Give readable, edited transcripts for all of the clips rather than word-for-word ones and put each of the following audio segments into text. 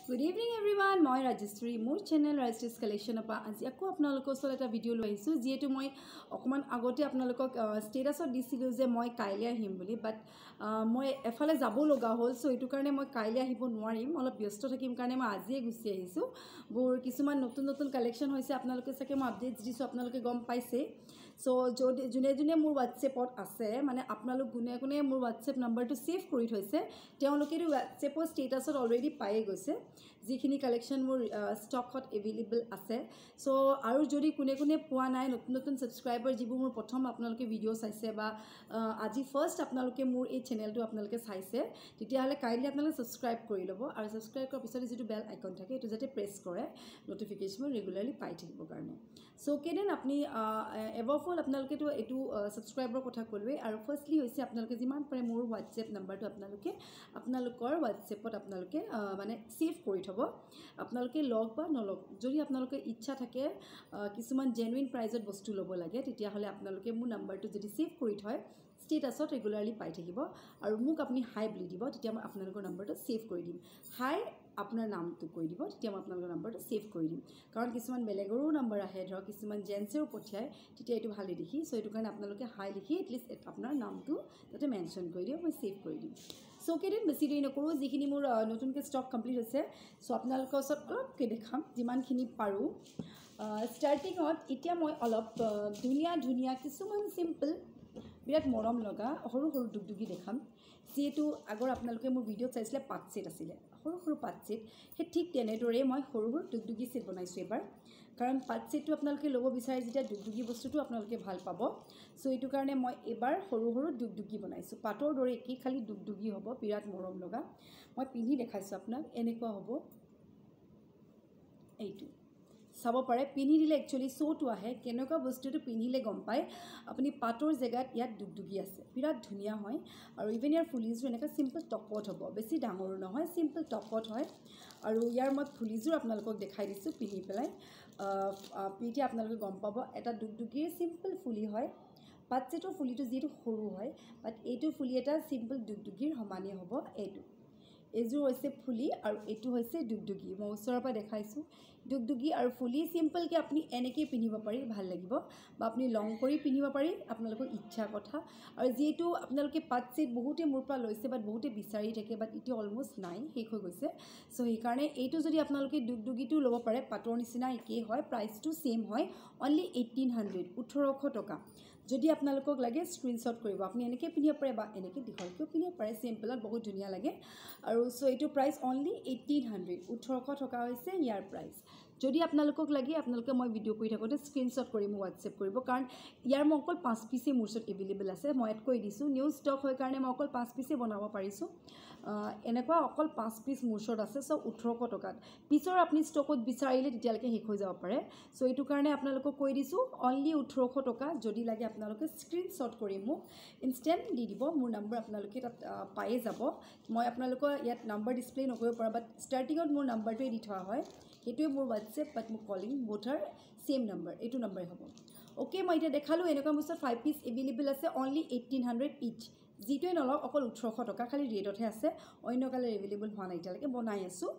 Good evening everyone. মই ৰাজশ্ৰী মোৰ channel ৰাজশ্ৰীজ কালেকশ্যনৰ পৰা আজি আকৌ আপোনালোকৰ ওচৰত এটা ভিডিঅ' লৈ আহিছোঁ যিহেতু মই অকমান আগতে আপোনালোকক ষ্টেটাছত দিছিলোঁ যে মই কাইলৈ আহিম বুলি বাট মই এফালে যাব লগা হ'ল সো এইটো কাৰণে মই কাইলৈ আহিব নোৱাৰিম অলপ ব্যস্ত থাকিম কাৰণে মই আজিয়ে গুচি আহিছোঁ বোৰ কিছুমান নতুন নতুন কালেকশ্যন হৈছে আপোনালোকে চাগে মই আপডেটছ দিছোঁ আপোনালোকে গম পাইছে সো যোনে যোনে মোৰ হোৱাটছএপত আছে মানে আপোনালোক গুনে গুনে মোৰ হোৱাটছএপ নম্বৰটো সেভ কৰি থৈছে তেওঁলোকেটো হোৱাটছএপৰ ষ্টেটাছত অলৰেডি পায়ে গৈছে যিখিনি কালেকশ্যন মোৰ ষ্টকত এভেইলেবল আছে সো আৰু যদি কোনে কোনে পোৱা নাই নতুন নতুন সাবস্ক্ৰাইবাৰ যিবোৰ মোৰ প্ৰথম আপোনালোকে ভিডিঅ' চাইছে বা আজি ফাৰ্ষ্ট আপোনালোকে মোৰ এই চেনেলটো আপোনালোকে চাইছে তেতিয়াহ'লে কাইণ্ডলি আপোনালোকে সাবস্ক্ৰাইব কৰি ল'ব আৰু সাবস্ক্ৰাইব কৰাৰ পিছত যিটো বেল আইকন থাকে এইটো যাতে প্ৰেছ কৰে নটিফিকেশ্যন ৰেগুলাৰলি পাই থাকিবৰ কাৰণে সো কেনেন আপুনি এভভ অল আপোনালোকেতো এইটো সাবস্ক্ৰাইবৰ কথা ক'লোৱে আৰু ফাৰ্ষ্টলি হৈছে আপোনালোকে যিমান পাৰে মোৰ হোৱাটছএপ নম্বৰটো আপোনালোকৰ হোৱাটছএপত আপোনালোকে মানে সেভ কৰি থব আপোনালোকে লগ বা নলগ যদি আপোনালোকে ইচ্ছা থাকে কিছুমান জেনুইন প্ৰাইজত বস্তু ল'ব লাগে তেতিয়াহ'লে আপোনালোকে মোৰ নম্বৰটো যদি সেভ কৰি থয় ষ্টেটাছত ৰেগুলাৰলি পাই থাকিব আৰু মোক আপুনি হাই বুলি দিব তেতিয়া মই আপোনালোকৰ নম্বৰটো সেভ কৰি দিম হাই আপোনাৰ নামটো কৈ দিব তেতিয়া মই আপোনালোকৰ নম্বৰটো সেভ কৰি দিম কাৰণ কিছুমান বেলেগৰো নম্বৰ আহে ধৰক কিছুমান জেন্টছেও পঠিয়ায় তেতিয়া এইটো ভালে দেখি সো এইটো কাৰণে আপোনালোকে হাই লিখি এটলিষ্ট আপোনাৰ নামটো তাতে মেনশ্যন কৰি দিয়ক মই সেভ কৰি দিম সো কেইদিন বেছি দেৰি নকৰোঁ যিখিনি মোৰ নতুনকৈ ষ্টক কমপ্লিট হৈছে সো আপোনালোকৰ ওচৰত অলপকৈ দেখাম যিমানখিনি পাৰোঁ ষ্টাৰ্টিঙত এতিয়া মই অলপ ধুনীয়া কিছুমান চিম্পল বিৰাট মৰম লগা সৰু সৰু দুগদুগি দেখাম যিহেতু আগৰ আপোনালোকে মোৰ ভিডিঅ'ত চাইছিলে পাট ছেট আছিলে সৰু সৰু পাট ছেট সেই ঠিক তেনেদৰে মই সৰু সৰু দুগদুগি ছেট বনাইছোঁ এবাৰ কাৰণ পাট ছেটটো আপোনালোকে ল'ব বিচাৰে যেতিয়া দুগদুগি বস্তুটো আপোনালোকে ভাল পাব সো এইটো কাৰণে মই এবাৰ সৰু সৰু দুগদুগি বনাইছোঁ পাটৰ দৰে একেই খালি দুগদুগি হ'ব বিৰাট মৰম লগা মই পিন্ধি দেখাইছোঁ আপোনাক এনেকুৱা হ'ব এইটো চাব পাৰে পিন্ধি দিলে একচুৱেলি শ্ব'টো আহে কেনেকুৱা বস্তুটো পিন্ধিলে গম পায় আপুনি পাটৰ জেগাত ইয়াত দুগদুগি আছে বিৰাট ধুনীয়া হয় আৰু ইভেন ইয়াৰ ফুলিজো এনেকুৱা চিম্পল টপত হ'ব বেছি ডাঙৰো নহয় চিম্পল টপত হয় আৰু ইয়াৰ মই ফুলিজো আপোনালোকক দেখাই দিছোঁ পিন্ধি পেলাই পিঠি আপোনালোকে গম পাব এটা দুগদুগিৰ চিম্পল ফুলি হয় পাট ছেটৰ ফুলিটো যিহেতু সৰু হয় বাট এইটো ফুলি এটা চিম্পল দুগদুগিৰ সমানেই হ'ব এইযোৰ হৈছে ফুলি আৰু এইটো হৈছে দুগদুগি মই ওচৰৰ পৰা দেখাইছোঁ দুগদুগি আৰু ফুলি চিম্পলকৈ আপুনি এনেকৈ পিন্ধিব পাৰি ভাল লাগিব বা আপুনি লং কৰি পিন্ধিব পাৰি আপোনালোকৰ ইচ্ছাৰ কথা আৰু যিহেতু আপোনালোকে পাট ছেট বহুতে মোৰ পৰা লৈছে বাট বহুতে বিচাৰি থাকে বাট এতিয়া অলমষ্ট নাই শেষ হৈ গৈছে সো সেইকাৰণে এইটো যদি আপোনালোকে দুগদুগিটো ল'ব পাৰে পাটৰ নিচিনা একেই হয় প্ৰাইচটো ছেইম হয় অনলি 1800 টকা যদি আপোনালোকক লাগে স্ক্ৰীনশ্বট কৰিব আপুনি এনেকৈ পিন্ধিব পাৰে বা এনেকৈ দীঘলকৈও পিন্ধিব পাৰে চিম্পলত বহুত ধুনীয়া লাগে আৰু সো এইটো প্ৰাইচ অনলি 1800 টকা হৈছে ইয়াৰ প্ৰাইচ যদি আপোনালোকক লাগে আপোনালোকে মই ভিডিঅ' কৰি থাকোঁতে স্ক্ৰীনশ্বট কৰি মোক হোৱাটছএপ কৰিব কাৰণ ইয়াৰ মই অকল 5 পিচেই মোৰ ওচৰত এভেইলেবল আছে মই এড কৰি দিছোঁ নিউ ষ্টক হয় কাৰণে মই অকল 5 পিচেই বনাব পাৰিছোঁ এনেকুৱা অকল 5 পিচ মোৰ ওচৰত আছে সো 1800 টকাত পিছৰ আপুনি ষ্টকত বিচাৰিলে তেতিয়ালৈকে শেষ হৈ যাব পাৰে সো এইটো কাৰণে আপোনালোকক কৈ দিছোঁ অনলি 1800 টকা যদি লাগে আপোনালোকে স্ক্ৰীনশ্বট কৰি মোক ইনষ্টেণ্ট দি দিব মোৰ নম্বৰ আপোনালোকে তাত পায়ে যাব মই আপোনালোকৰ ইয়াত নম্বৰ ডিছপ্লে নকৰিব পৰা বাট ষ্টাৰ্টিঙত মোৰ নম্বৰটোৱে দি থোৱা হয় সেইটোৱে মোৰ হোৱাটছএপ বাট মোক কলিং বোথাৰ ছেইম নম্বৰ এইটো নম্বৰে হ'ব অ'কে মই এতিয়া দেখালোঁ এনেকুৱা মোৰ ওচৰত 5 পিচ এভেইলেবল আছে অনলি 1800 ইচ যিটোৱে নলওক অকল 1800 টকা খালি ৰেটতহে আছে অন্য কালাৰ এভেইলেবল হোৱা নাই এতিয়ালৈকে বনাই আছোঁ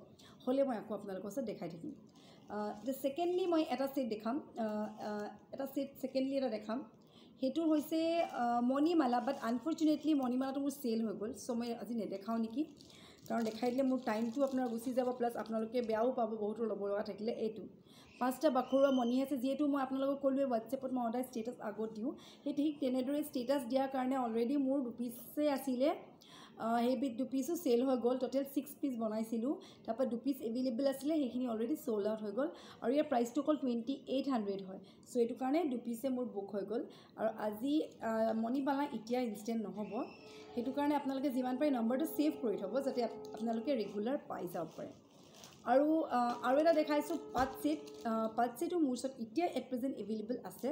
হ'লে মই আকৌ আপোনালোকৰ ওচৰত দেখাই থাকিম ছেকেণ্ডলি মই এটা ছেট দেখাম এটা দেখাম সেইটো হৈছে মণিমালা বাট আনফৰ্চুনেটলি মণিমালাটো মোৰ চেল হৈ গ'ল সো মই আজি নেদেখাওঁ নেকি কাৰণ দেখাই দিলে মোৰ টাইমটো আপোনাৰ গুচি যাব প্লাছ আপোনালোকে বেয়াও পাব বহুতো ল'ব লগা থাকিলে এইটো 5টা বাখৰুৱা মণি আছে যিহেতু মই আপোনালোকক ক'লোৱে হোৱাটছএপত মই সদায় ষ্টেটাছ আগত দিওঁ সেই ঠিক তেনেদৰে ষ্টেটাছ দিয়াৰ কাৰণে অলৰেডি মোৰ 2 পিচে আছিলে সেই 2 পিচো চেল হৈ গ'ল টোটেল 6 পিচ বনাইছিলোঁ তাৰপৰা 2 পিচ এভেইলেবল আছিলে সেইখিনি অলৰেডি সোল্ড আউট হৈ গ'ল আৰু ইয়াৰ প্ৰাইচটো অকল 2800 হয় সো এইটো কাৰণে 2 পিচে মোৰ বুক হৈ গ'ল আৰু আজি মণিমালা এতিয়া ইনষ্টেণ্ট নহ'ব সেইটো কাৰণে আপোনালোকে যিমান পাৰে নম্বৰটো ছেভ কৰি থ'ব যাতে আপোনালোকে ৰেগুলাৰ পাই যাব পাৰে আৰু এটা দেখাইছোঁ পাট ছেটো মোৰ ওচৰত এতিয়া এট প্ৰেজেণ্ট এভেইলেবল আছে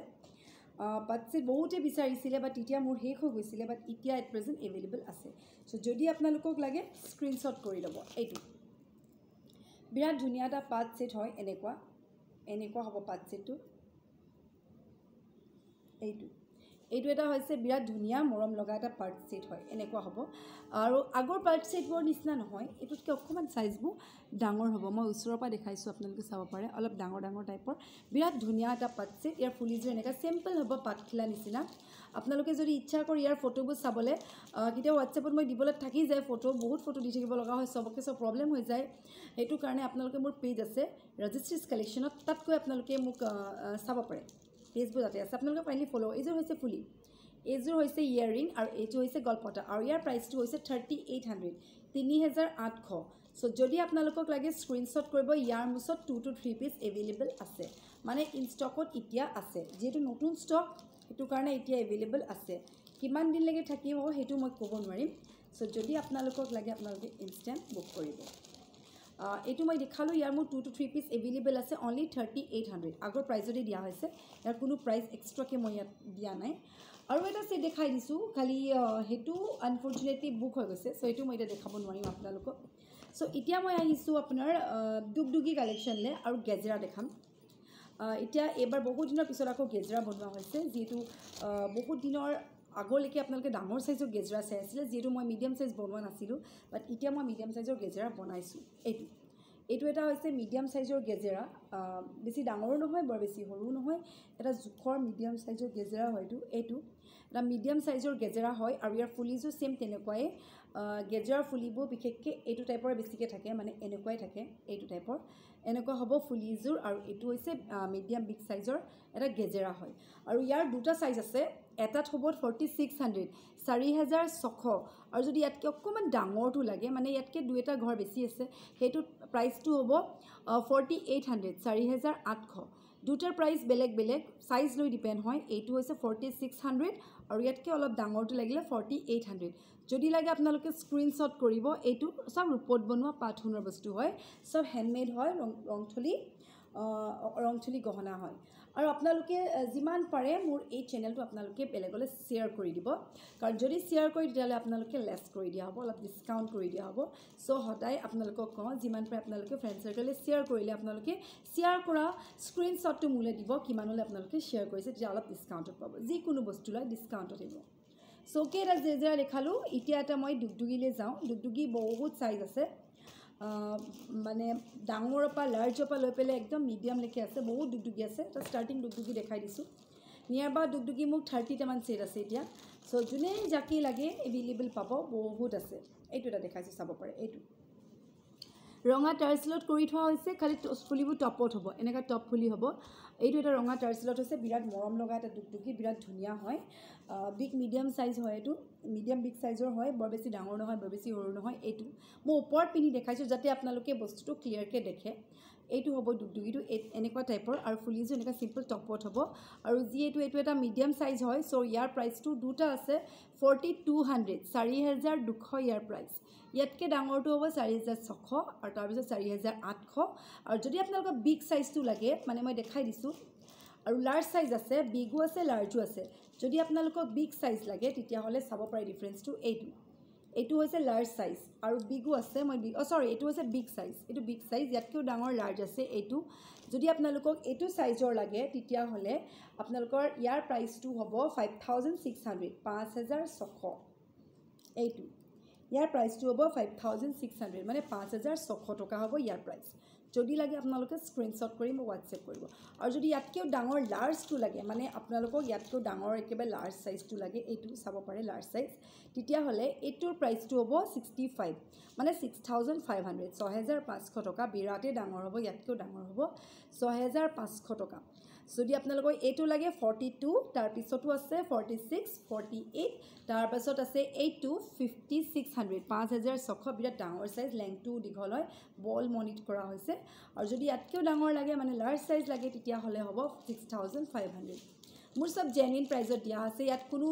পাট ছেট বহুতে বিচাৰিছিলে বাট তেতিয়া মোৰ শেষ হৈ গৈছিলে বাট এতিয়া এট প্ৰেজেণ্ট এভেইলেবল আছে সো যদি আপোনালোকক লাগে স্ক্ৰীনশ্বট কৰি ল'ব এইটো বিৰাট ধুনীয়া এটা পাট ছেট হয় এনেকুৱা হ'ব পাট ছেটটো এইটো এইটো এটা হৈছে বিৰাট ধুনীয়া মৰম লগা এটা পাৰ্ট ছেট হয় এনেকুৱা হ'ব আৰু আগৰ পাৰ্ট ছেটবোৰ নিচিনা নহয় এইটোতকৈ অকণমান চাইজবোৰ ডাঙৰ হ'ব মই ওচৰৰ পৰা দেখাইছোঁ আপোনালোকে চাব পাৰে অলপ ডাঙৰ ডাঙৰ টাইপৰ বিৰাট ধুনীয়া এটা পাৰ্ট ছেট ইয়াৰ ফুলিযোৰ এনেকুৱা চিম্পল হ'ব পাতখিলা নিচিনা আপোনালোকে যদি ইচ্ছা কৰি ইয়াৰ ফটোবোৰ চাবলৈ কেতিয়াবা হোৱাটছএপত মই দিবলৈ থাকি যায় ফটো বহুত ফটো দি থাকিব লগা হয় চবকে চব প্ৰব্লেম হৈ যায় সেইটো কাৰণে আপোনালোকে মোৰ পেজ আছে ৰাজশ্ৰীজ কালেকশ্যনত তাত গৈ আপোনালোকে মোক চাব পাৰে পেজবোৰ যাতে আছে আপোনালোকে ফাইনেলি ফ'ল' এইযোৰ হৈছে ফুলি এইযোৰ হৈছে ইয়েৰিং আৰু এইটো হৈছে গলপতা আৰু ইয়াৰ প্ৰাইচটো হৈছে 3800 3800 চ' যদি আপোনালোকক লাগে স্ক্ৰীনশ্বট কৰিব ইয়াৰ মুছত 2 to 3 পিচ এভেইলেবল আছে মানে ইন ষ্টকত এতিয়া আছে যিহেতু নতুন ষ্টক সেইটো কাৰণে এতিয়া এভেইলেবল আছে কিমান দিনলৈকে থাকিব সেইটো মই ক'ব নোৱাৰিম চ' যদি আপোনালোকক লাগে আপোনালোকে ইনষ্টেণ্ট বুক কৰিব এইটো মই দেখালোঁ ইয়াৰ মোৰ 2 to 3 পিচ এভেইলেবল আছে অনলি 3800 আগৰ প্ৰাইজতে দিয়া হৈছে ইয়াৰ কোনো প্ৰাইচ এক্সট্ৰাকৈ মই ইয়াত দিয়া নাই আৰু এটা ছেট দেখাই দিছোঁ খালি সেইটো আনফৰ্চুনেটলি বুক হৈ গৈছে চ' এইটো মই এতিয়া দেখাব নোৱাৰিম আপোনালোকক চ' এতিয়া মই আহিছোঁ আপোনাৰ দুগদুগী কালেকশ্যনলৈ আৰু গেজেৰা দেখাম এতিয়া এইবাৰ বহুত দিনৰ পিছত আকৌ গেজেৰা বনোৱা হৈছে যিহেতু বহুত দিনৰ আগলৈকে আপোনালোকে ডাঙৰ চাইজৰ গেজেৰা চাই আছিলে যিহেতু মই মিডিয়াম চাইজ বনোৱা নাছিলোঁ বাট এতিয়া মই মিডিয়াম চাইজৰ গেজেৰা বনাইছোঁ এইটো এটা হৈছে মিডিয়াম চাইজৰ গেজেৰা বেছি ডাঙৰো নহয় বৰ বেছি সৰুও নহয় এটা জোখৰ মিডিয়াম চাইজৰ গেজেৰা হয় এইটো এটা মিডিয়াম চাইজৰ গেজেৰা হয় আৰু ইয়াৰ ফুলিযোৰ ছেম তেনেকুৱাই গেজেৰাৰ ফুলিবোৰ বিশেষকৈ এইটো টাইপৰ বেছিকৈ থাকে মানে এনেকুৱাই থাকে এইটো টাইপৰ এনেকুৱা হ'ব ফুলিযোৰ আৰু এইটো হৈছে মিডিয়াম বিগ চাইজৰ এটা গেজেৰা হয় আৰু ইয়াৰ দুটা চাইজ আছে এটাত হ'ব 4600 4600 আৰু যদি ইয়াতকৈ অকণমান ডাঙৰটো লাগে মানে ইয়াতকৈ দুই এটা ঘৰ বেছি আছে সেইটো প্ৰাইচটো হ'ব 4800 4800 দুটাৰ প্ৰাইচ বেলেগ বেলেগ চাইজ লৈ ডিপেণ্ড হয় এইটো হৈছে 4600 আৰু ইয়াতকৈ অলপ ডাঙৰটো লাগিলে 4800 যদি লাগে আপোনালোকে স্ক্ৰীনশ্বট কৰিব এইটো চব ৰূপত বনোৱা পাট সোণৰ বস্তু হয় চব হেণ্ডমেড হয় ৰংথলী গহনা হয় আৰু আপোনালোকে যিমান পাৰে মোৰ এই চেনেলটো আপোনালোকে বেলেগলৈ শ্বেয়াৰ কৰি দিব কাৰণ যদি শ্বেয়াৰ কৰি তেতিয়াহ'লে আপোনালোকে লেছ কৰি দিয়া হ'ব অলপ ডিছকাউণ্ট কৰি দিয়া হ'ব চ' সদায় আপোনালোকক কওঁ যিমান পাৰে আপোনালোকে ফ্ৰেণ্ড চাৰ্কেললৈ শ্বেয়াৰ কৰিলে আপোনালোকে শ্বেয়াৰ কৰা স্ক্ৰীনশ্বটটো মোলৈ দিব কিমানলৈ আপোনালোকে শ্বেয়াৰ কৰিছে তেতিয়া অলপ ডিছকাউণ্টত পাব যিকোনো বস্তু লৈ ডিছকাউণ্টত আহিব চ' কেইটা জেজেৰা দেখালোঁ এতিয়া এটা মই দুগদুগীলৈ যাওঁ দুগদুগী বহুত চাইজ আছে মানে ডাঙৰৰ পৰা লাৰ্জৰ পৰা লৈ পেলাই একদম মিডিয়ামলৈকে আছে বহুত দুগদুগী আছে এটা ষ্টাৰ্টিং দুগদুগী দেখাই দিছোঁ নিয়াৰ পৰা দুগদুগী মোক 30টামান ছেট আছে এতিয়া চ' যোনে জাকি লাগে এভেইলেবল পাব বহুত আছে এইটো এটা দেখাইছোঁ চাব পাৰে এইটো ৰঙা টাৰ্চিলত কৰি থোৱা হৈছে খালি ফুলিবোৰ টপত হ'ব এনেকুৱা টপ ফুলি হ'ব এইটো এটা ৰঙা টাৰ্চিলত হৈছে বিৰাট মৰম লগা এটা দুগদুগী বিৰাট ধুনীয়া হয় বিগ মিডিয়াম চাইজ হয় এইটো মিডিয়াম বিগ চাইজৰ হয় বৰ বেছি ডাঙৰ নহয় বৰ বেছি সৰু নহয় এইটো মই ওপৰত পিন্ধি দেখাইছোঁ যাতে আপোনালোকে বস্তুটো ক্লিয়াৰকৈ দেখে এইটো হ'ব দুগদুগীটো এনেকুৱা টাইপৰ আৰু ফুলিযোৰ এনেকুৱা চিম্পল টপত হ'ব আৰু যিহেতু এইটো এটা মিডিয়াম চাইজ হয় চ' ইয়াৰ প্ৰাইচটো দুটা আছে 4200 4200 ইয়াৰ প্ৰাইচ ইয়াতকৈ ডাঙৰটো হ'ব 4600 আৰু তাৰপিছত 4800 আৰু যদি আপোনালোকৰ বিগ চাইজটো লাগে মানে মই দেখাই দিছোঁ আৰু লাৰ্জ চাইজ আছে বিগো আছে লাৰ্জো আছে যদি আপোনালোকক বিগ চাইজ লাগে তেতিয়াহ'লে চাব পাৰে ডিফাৰেঞ্চটো এইটো হৈছে লাৰ্জ চাইজ আৰু বিগো আছে মই এইটো হৈছে বিগ চাইজ এইটো বিগ চাইজ ইয়াতকৈও ডাঙৰ লাৰ্জ আছে এইটো যদি আপোনালোকক এইটো চাইজৰ লাগে তেতিয়াহ'লে আপোনালোকৰ ইয়াৰ প্ৰাইচটো হ'ব 5600 5600 এইটো ইয়াৰ প্ৰাইচটো হ'ব 5600 মানে 5600 টকা হ'ব ইয়াৰ প্ৰাইচ যদি লাগে আপোনালোকে স্ক্ৰীনশ্বট কৰি মোক হোৱাটছএপ কৰিব আৰু যদি ইয়াতকৈও ডাঙৰ লাৰ্জটো লাগে মানে আপোনালোকক ইয়াতকৈও ডাঙৰ একেবাৰে লাৰ্জ চাইজটো লাগে এইটো চাব পাৰে লাৰ্জ চাইজ তেতিয়াহ'লে এইটোৰ প্ৰাইচটো হ'ব 65 মানে 6500 6500 টকা বিৰাটেই ডাঙৰ হ'ব ইয়াতকৈও ডাঙৰ হ'ব 6500 টকা যদি আপোনালোকৰ এইটো লাগে 42 তাৰপিছতো আছে 46 48 তাৰপাছত আছে 5600 5600 বিৰাট ডাঙৰ চাইজ লেংথটো দীঘল হয় বল মনিট কৰা হৈছে আৰু যদি ইয়াতকৈও ডাঙৰ লাগে মানে লাৰ্জ চাইজ লাগে তেতিয়াহ'লে হ'ব 6500 মোৰ সব জেনুইন প্ৰাইজত দিয়া আছে ইয়াত কোনো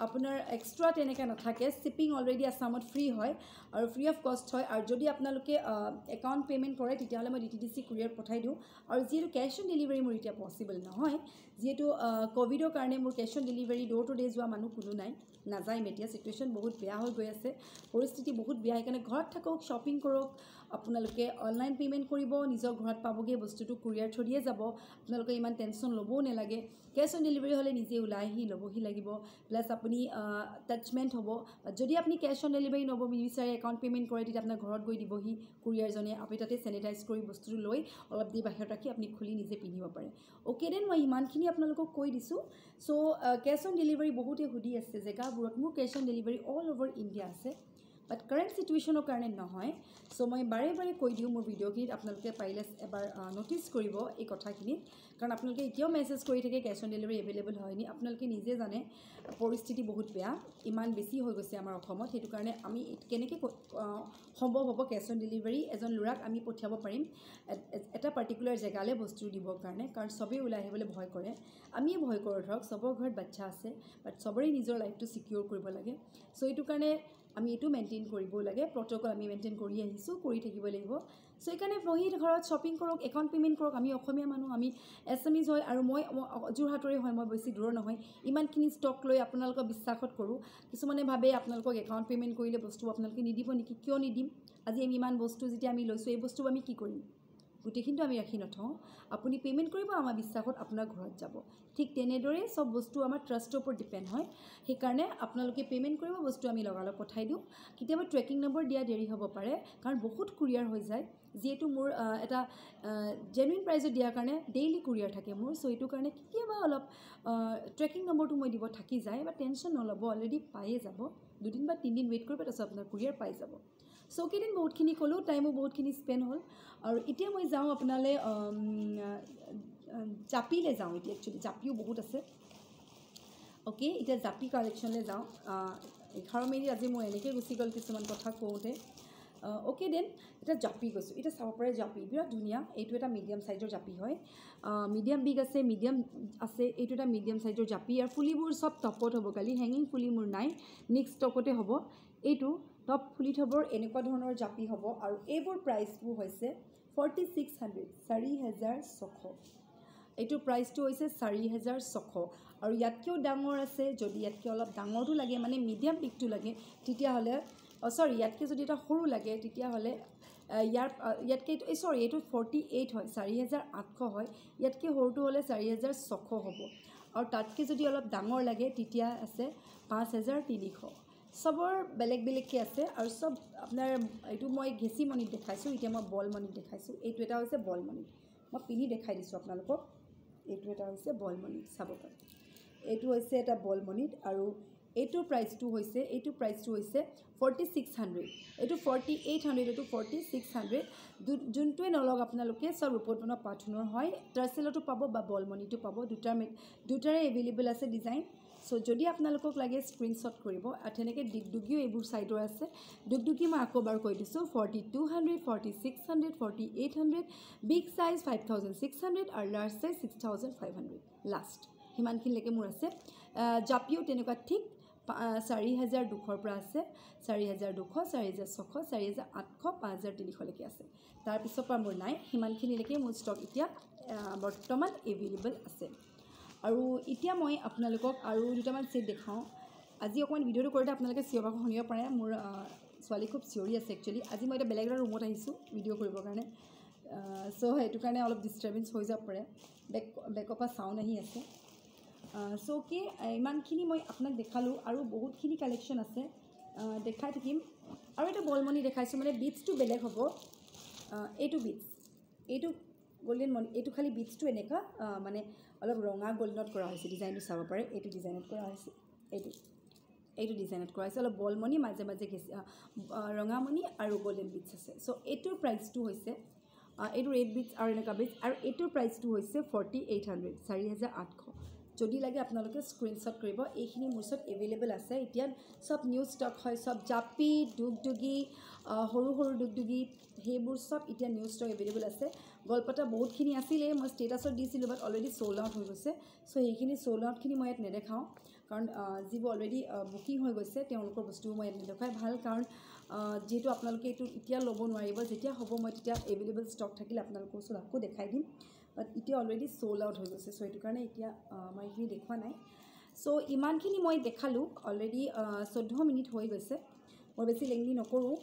আপোনাৰ এক্সট্ৰা তেনেকৈ নাথাকে শ্বিপিং অলৰেডি আছামত ফ্ৰী হয় আৰু ফ্ৰী অফ কষ্ট হয় আৰু যদি আপোনালোকে একাউণ্ট পে'মেণ্ট কৰে তেতিয়াহ'লে মই DTDC কুৰিয়াৰ পঠাই দিওঁ আৰু যিহেতু কেছ অন ডেলিভাৰী মোৰ এতিয়া পচিবল নহয় যিহেতু ক'ভিডৰ কাৰণে মোৰ cash on delivery door to ডে যোৱা মানুহ কোনো নাই নাযায় এতিয়া চিটুৱেশ্যন বহুত বেয়া হৈ গৈ আছে পৰিস্থিতি বহুত বেয়া সেইকাৰণে ঘৰত থাকক শ্বপিং কৰক আপোনালোকে অনলাইন পে'মেণ্ট কৰিব নিজৰ ঘৰত পাবগৈ বস্তুটো কুৰিয়াৰ থ্ৰু দিয়ে যাব আপোনালোকে ইমান টেনশ্যন ল'বও নালাগে কেছ অন ডেলিভাৰী হ'লে নিজে ওলাই আহি ল'বহি লাগিব প্লাছ আপুনি টাচমেণ্ট হ'ব যদি আপুনি কেছ অন ডেলিভাৰী ল'ব বিচাৰে একাউণ্ট পে'মেণ্ট কৰে তেতিয়া আপোনাৰ ঘৰত গৈ দিবহি কুৰিয়াৰজনে আপুনি তাতে চেনিটাইজ কৰি বস্তুটো লৈ অলপ দেৰি বাহিৰত ৰাখি আপুনি খুলি নিজে পিন্ধিব পাৰে অ'কে দেন মই ইমানখিনি আপোনালোকক কৈ দিছোঁ চ' কেছ অন ডেলিভাৰী বহুতে সুধি আছে জেগাবোৰত মোৰ cash on delivery all over India আছে বাট কাৰেণ্ট চিটুৱেশ্যনৰ কাৰণে নহয় চ' মই বাৰে বাৰে কৈ দিওঁ মোৰ ভিডিঅ'খিনিত আপোনালোকে পাৰিলে এবাৰ ন'টিছ কৰিব এই কথাখিনিত কাৰণ আপোনালোকে এতিয়াও মেছেজ কৰি থাকে কেছ অন ডেলিভাৰী এভেইলেবল হয়নি আপোনালোকে নিজে জানে পৰিস্থিতি বহুত বেয়া ইমান বেছি হৈ গৈছে আমাৰ অসমত সেইটো কাৰণে আমি কেনেকৈ সম্ভৱ হ'ব কেছ অন ডেলিভাৰী এজন ল'ৰাক আমি পঠিয়াব পাৰিম এটা পাৰ্টিকুলাৰ জেগালৈ বস্তু দিবৰ কাৰণে কাৰণ চবেই ওলাই আহিবলৈ ভয় কৰে আমিয়ে ভয় কৰোঁ ধৰক চবৰ ঘৰত বাচ্ছা আছে বাট চবৰে নিজৰ লাইফটো ছিকিউৰ কৰিব লাগে চ' এইটো কাৰণে আমি এইটো মেইনটেইন কৰিব লাগে প্ৰট'কল আমি মেইনটেইন কৰি আহিছোঁ কৰি থাকিব লাগিব চ' সেইকাৰণে বহি ঘৰত শ্বপিং কৰক একাউণ্ট পে'মেণ্ট কৰক আমি অসমীয়া মানুহ আমি এছএমিজ হয় আৰু মই যোৰহাটৰে হয় মই বেছি দূৰৰ নহয় ইমানখিনি ষ্টক লৈ আপোনালোকক বিশ্বাসত কৰোঁ কিছুমানে ভাবে আপোনালোকক একাউণ্ট পে'মেণ্ট কৰিলে বস্তু আপোনালোকে নিদিব নেকি কিয় নিদিম আজি আমি ইমান বস্তু যেতিয়া আমি লৈছোঁ এই বস্তু আমি কি কৰিম গোটেইখিনিতো আমি ৰাখি নথওঁ আপুনি পে'মেণ্ট কৰিব আমাৰ বিশ্বাসত আপোনাৰ ঘৰত যাব ঠিক তেনেদৰে চব বস্তু আমাৰ ট্ৰাষ্টৰ ওপৰত ডিপেণ্ড হয় সেইকাৰণে আপোনালোকে পে'মেণ্ট কৰিব বস্তু আমি লগালগ পঠাই দিওঁ কেতিয়াবা ট্ৰেকিং নম্বৰ দিয়া দেৰি হ'ব পাৰে কাৰণ বহুত কুৰিয়াৰ হৈ যায় যিহেতু মোৰ এটা জেনুইন প্ৰাইজত দিয়াৰ কাৰণে ডেইলি কুৰিয়াৰ থাকে মোৰ চ' এইটো কাৰণে কেতিয়াবা অলপ ট্ৰেকিং নম্বৰটো মই দিব থাকি যায় বা টেনশ্যন নল'ব অলৰেডি পায়ে যাব 2 দিন বা 3 দিন ৱেইট কৰিব তাৰপিছত আপোনাৰ কুৰিয়াৰ পাই যাব চ' কেইদিন বহুতখিনি ক'লোঁ টাইমো বহুতখিনি স্পেণ্ড হ'ল আৰু এতিয়া মই যাওঁ আপোনালৈ জাপিলৈ যাওঁ এতিয়া একচুৱেলি জাপিও বহুত আছে অ'কে এতিয়া জাপি কালেকশ্যনলৈ যাওঁ 11 মিনিট আজি মোৰ এনেকৈ গুচি গ'ল কিছুমান কথা কওঁতে অ'কে দেন এতিয়া জাপি গৈছোঁ এতিয়া চাব পাৰে জাপি বিৰাট ধুনীয়া এইটো এটা মিডিয়াম চাইজৰ জাপি হয় মিডিয়াম বিগ আছে মিডিয়াম আছে এইটো এটা মিডিয়াম চাইজৰ জাপি আৰু ফুলিবোৰ চব টপত হ'ব কালি হেঙিং ফুলি মোৰ নাই নেক্সট টপতে হ'ব এইটো টপ ফুলি থ'বৰ এনেকুৱা ধৰণৰ জাপি হ'ব আৰু এইবোৰ প্ৰাইচবোৰ হৈছে 4600 4600 এইটোৰ প্ৰাইচটো হৈছে 4600 আৰু ইয়াতকৈও ডাঙৰ আছে যদি ইয়াতকৈ অলপ ডাঙৰটো লাগে মানে মিডিয়াম বিগটো লাগে তেতিয়াহ'লে চৰি ইয়াতকৈ যদি এটা সৰু লাগে তেতিয়াহ'লে ইয়াতকৈ এইটো 48 হয় 4800 হয় ইয়াতকৈ সৰুটো হ'লে 4600 হ'ব আৰু তাতকৈ যদি অলপ ডাঙৰ লাগে তেতিয়া আছে 5300 চবৰ বেলেগ বেলেগকৈ আছে আৰু চব আপোনাৰ এইটো মই ঘেঁচি মণিত দেখাইছোঁ এতিয়া মই বল মণিত দেখাইছোঁ এইটো এটা হৈছে বল মণিত মই পিন্ধি দেখাই দিছোঁ আপোনালোকক এইটো এটা হৈছে বল মণিত চাব পাৰে এইটো হৈছে এটা বল মণিত আৰু এইটোৰ প্ৰাইচটো হৈছে 4600 এইটো 4800 এইটো 4600 যোনটোৱে নলওক আপোনালোকে চব ৰূপত বনোৱা পাথনৰ হয় টাৰ্চেলতো পাব বা বল মণিটো পাব দুটাৰে এভেইলেবল আছে ডিজাইন চ' যদি আপোনালোকক লাগে স্ক্ৰীনশ্বট কৰিব আৰু তেনেকৈ ডিগডুগিও এইবোৰ ছাইডৰ আছে ডিগডুগি মই আকৌ এবাৰ কৈ দিছোঁ 4200 4600 4800 বিগ চাইজ 5600 আৰু লাৰ্জ চাইজ 6500 লাষ্ট সিমানখিনিলৈকে মোৰ আছে জাপিও তেনেকুৱা ঠিক 4200 পৰা আছে 4200 4600 4800 5300লৈকে আছে তাৰপিছৰ পৰা মোৰ নাই সিমানখিনিলৈকে মোৰ ষ্টক এতিয়া বৰ্তমান এভেইলেবল আছে আৰু এতিয়া মই আপোনালোকক আৰু দুটামান ছেট দেখাওঁ আজি অকণমান ভিডিঅ'টো কৰোঁতে আপোনালোকে চিঞৰ শুনিব পাৰে মোৰ ছোৱালী খুব চিঞৰি আছে একচুৱেলি আজি মই এতিয়া বেলেগ এটা ৰুমত আহিছোঁ ভিডিঅ' কৰিবৰ কাৰণে চ' সেইটো কাৰণে অলপ ডিষ্টাৰ্বেঞ্চ হৈ যাব পাৰে বেকৰ পৰা চাউণ্ড আহি আছে চ' কি ইমানখিনি মই আপোনাক দেখালোঁ আৰু বহুতখিনি কালেকশ্যন আছে দেখাই থাকিম আৰু এটা বল মণি দেখাইছোঁ মানে বিটছটো বেলেগ হ'ব এইটো বিটছ এইটো গল্ডেন মণি এইটো খালি বিটছটো এনেকুৱা মানে অলপ ৰঙা গল্ডেনত কৰা হৈছে ডিজাইনটো চাব পাৰে এইটো ডিজাইনত কৰা হৈছে এইটো ডিজাইনত কৰা হৈছে অলপ বল মণি মাজে মাজে ৰঙা মণি আৰু গল্ডেন বিটছ আছে চ' এইটোৰ প্ৰাইচটো হৈছে এইটো ৰেড বিটছ আৰু এনেকুৱা বিটছ আৰু এইটোৰ প্ৰাইচটো হৈছে 4800 4800 যদি লাগে আপোনালোকে স্ক্ৰীনশ্বট কৰিব এইখিনি মোৰ ওচৰত এভেইলেবল আছে এতিয়া চব নিউ ষ্টক হয় চব জাপি ডুগডুগি সৰু সৰু ডুগডুগি সেইবোৰ চব এতিয়া নিউ ষ্টক এভেইলেবল আছে গলপাতা বহুতখিনি আছিলে মই ষ্টেটাছত দিছিলোঁ বাট অলৰেডি চ'ল্ড আউট হৈ গৈছে চ' সেইখিনি চ'ল্ড আউটখিনি মই ইয়াত নেদেখাওঁ কাৰণ যিবোৰ অলৰেডি বুকিং হৈ গৈছে তেওঁলোকৰ বস্তুবোৰ মই ইয়াত নেদেখাই ভাল কাৰণ যিহেতু আপোনালোকে এইটো এতিয়া ল'ব নোৱাৰিব যেতিয়া হ'ব মই তেতিয়া এভেইলেবল ষ্টক থাকিলে আপোনালোকৰ ওচৰত আকৌ দেখাই দিম বাট এতিয়া অলৰেডি চ'ল্ড আউট হৈ গৈছে চ' সেইটো কাৰণে এতিয়া মই এইখিনি দেখুওৱা নাই চ' ইমানখিনি মই দেখালোঁ অলৰেডি 14 মিনিট হৈ গৈছে মই বেছি লেংদি নকৰোঁ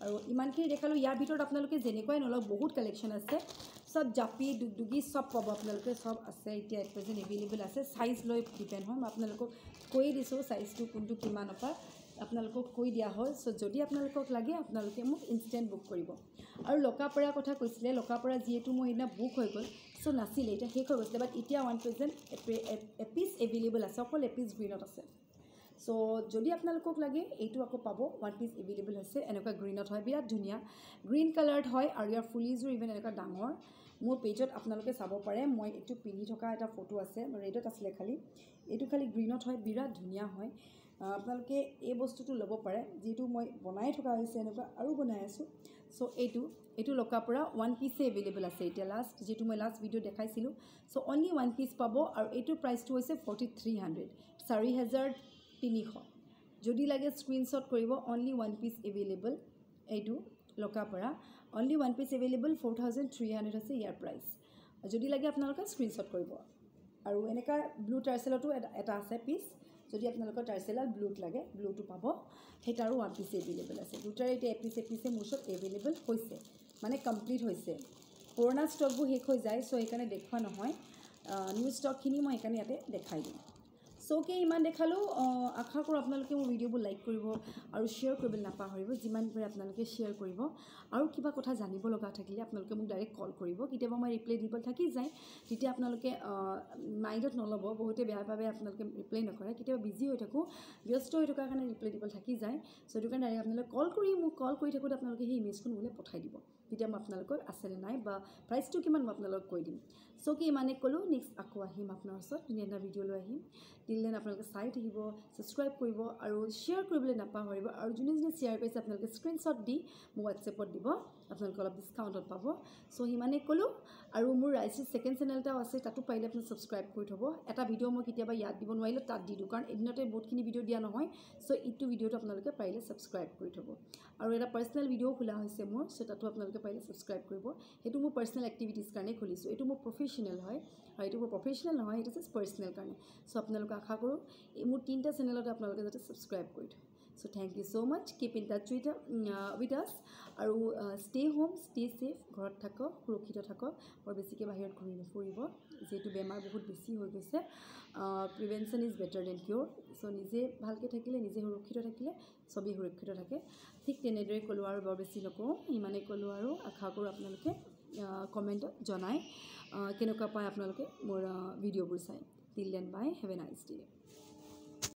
আৰু ইমানখিনি দেখালোঁ ইয়াৰ ভিতৰত আপোনালোকে যেনেকুৱাই নলওক বহুত কালেকশ্যন আছে সব জাপি দুগদুগি সব পাব আপোনালোকে সব আছে এতিয়া এট প্ৰেজেণ্ট এভেইলেবল আছে সাইজ লৈ ডিপেণ্ড হয় মই আপোনালোকক কৈ দিছোঁ সাইজটো কোনটো কিমানৰ পৰা আপোনালোকক কৈ দিয়া হ'ল সো যদি আপোনালোকক লাগে আপোনালোকে মোক ইনষ্টেণ্ট বুক কৰিব আৰু লকাপাৰা কথা কৈছিলে লকাপাৰা যিহেতু মই সেইদিনা বুক হৈ গ'ল সো নাছিলে এতিয়া শেষ হৈ গৈছিলে বাট এতিয়া 1% এপিচ এভেইলেবল আছে অকল এপিচ গ্ৰীণত আছে সো যদি আপোনালোকক লাগে এইটো আকৌ পাব 1 পিচ এভেইলেবল আছে এনেকুৱা গ্ৰীণত হয় বিৰাট ধুনীয়া গ্ৰীণ কালাৰ্ড হয় আৰু ইয়াৰ ফুলিজো ইভেন এনেকুৱা ডাঙৰ মোৰ পেজত আপোনালোকে চাব পাৰে মই এইটো পিন্ধি থকা এটা ফটো আছে ৰেডত আছিলে খালি এইটো খালি গ্ৰীণত হয় বিৰাট ধুনীয়া হয় আপোনালোকে এই বস্তুটো ল'ব পাৰে যেটো মই বনাই থকা হৈছে এনেকুৱা আৰু বনাই আছোঁ সো এইটো লকাপাৰা 1 পিচে এভেইলেবল আছে এতিয়া লাষ্ট যেটো মই লাষ্ট ভিডিঅ' দেখাইছিলোঁ সো অনলি 1 পিচ পাব আৰু এইটোৰ প্ৰাইচটো হৈছে 4300 4300 যদি লাগে স্ক্ৰীনশ্বট কৰিব অনলি 1 পিচ এভেইলেবল এইটো লকাপাৰা অনলি 1 পিচ এভেইলেবল 4300 আছে ইয়াৰ প্ৰাইচ যদি লাগে আপোনালোকে স্ক্ৰীনশ্বট কৰিব আৰু এনেকা ব্লু টাৰ্চেলতো এটা আছে পিচ যদি আপোনালোকৰ টাৰ্চেলাল ব্লুত লাগে ব্লুটো পাব হেটাৰো 1 পিচ এভেইলেবল আছে দুটাৰে এতিয়া এপিচে মোৰ ওচৰত এভেইলেবল হৈছে মানে কমপ্লিট হৈছে পুৰণা ষ্টকবোৰ শেষ হৈ যায় সো সেইকাৰণে দেখুৱা নহয় নিউ ষ্টকখিনি মই সেইকাৰণে ইয়াতে দেখাই দিম সৌকে ইমান দেখালোঁ আশা কৰোঁ আপোনালোকে মোৰ ভিডিঅ'বোৰ লাইক কৰিব আৰু শ্বেয়াৰ কৰিবলৈ নাপাহৰিব যিমান পাৰে আপোনালোকে শ্বেয়াৰ কৰিব আৰু কিবা কথা জানিব লগা থাকিলে আপোনালোকে মোক ডাইৰেক্ট কল কৰিব কেতিয়াবা মই ৰিপ্লাই দিব থাকি যায় তেতিয়া আপোনালোকে মাইণ্ডত নল'ব বহুতে বেয়া পাবে আপোনালোকে ৰিপ্লাই নকৰে কেতিয়াবা বিজি হৈ থাকোঁ ব্যস্ত হৈ থকাৰ কাৰণে ৰিপ্লাই দিব থাকি যায় সো সেইটো কাৰণে ডাইৰেক্ট আপোনালোকে কল কৰি থাকোঁতে আপোনালোকে সেই ইমেজখন মোলৈ পঠাই দিব তেতিয়া মই আপোনালোকক আছেনে নাই বা প্ৰাইচটো কিমান মই আপোনালোকক কৈ দিম সো কি ইমানে ক'লোঁ নেক্সট আকৌ আহিম আপোনাৰ ওচৰত ধুনীয়া এটা ভিডিঅ' লৈ আহিম টিল দেন আপোনালোকে চাই থাকিব ছাবস্ক্ৰাইব কৰিব আৰু শ্বেয়াৰ কৰিবলৈ নাপাহৰিব আৰু যোনে শ্বেয়াৰ কৰিছে আপোনালোকে স্ক্ৰীনশ্বট দি মোক হোৱাটছএপত দিব আপোনালোকে অলপ ডিছকাউণ্টত পাব সো সিমানে ক'লোঁ আৰু মোৰ ৰাইজৰ ছেকেণ্ড চেনেল এটাও আছে তাতো পাৰিলে আপুনি ছাবস্ক্ৰাইব কৰি থ'ব এটা ভিডিঅ' মই কেতিয়াবা ইয়াত দিব নোৱাৰিলোঁ তাত দি দিওঁ কাৰণ এদিনতে বহুতখিনি ভিডিঅ' দিয়া নহয় সো ইটো ভিডিঅ'টো আপোনালোকে পাৰিলে ছাবস্ক্ৰাইব কৰি থ'ব আৰু এটা পাৰ্চনেল ভিডিঅ'ও খোলা হৈছে মোৰ সো তাতো আপোনালোকে পাৰিলে ছাবস্ক্ৰাইব কৰিব সেইটো মোৰ পাৰ্চনেল এক্টিভিটিজ কাৰণে খুলিছোঁ এইটো মোৰ প্ৰফেশ্যনেল হয় আৰু এইটো মোৰ প্ৰফেশ্যনেল নহয় এইটো জাষ্ট পাৰ্চনেল কাৰণে সো আপোনালোকে আশা কৰোঁ এই মোৰ 3টা চেনেলতে আপোনালোকে যাতে ছাবস্ক্ৰাইব কৰি থয় so thank you so much keep in touch with us আৰু ষ্টে হোম ষ্টে ছেফ ঘৰত থাকক সুৰক্ষিত থাকক বৰ বেছিকৈ বাহিৰত ঘূৰি নুফুৰিব যিহেতু বেমাৰ বহুত বেছি হৈ গৈছে prevention is better than cure so নিজে ভালকৈ থাকিলে নিজে সুৰক্ষিত থাকিলে চবেই সুৰক্ষিত থাকে ঠিক তেনেদৰে ক'লোঁ আৰু বৰ বেছি নকওঁ ইমানেই ক'লোঁ আৰু আশা কৰোঁ আপোনালোকে কমেণ্টত জনাই কেনেকুৱা পায় আপোনালোকে মোৰ ভিডিঅ'বোৰ চাই till then bye have a nice day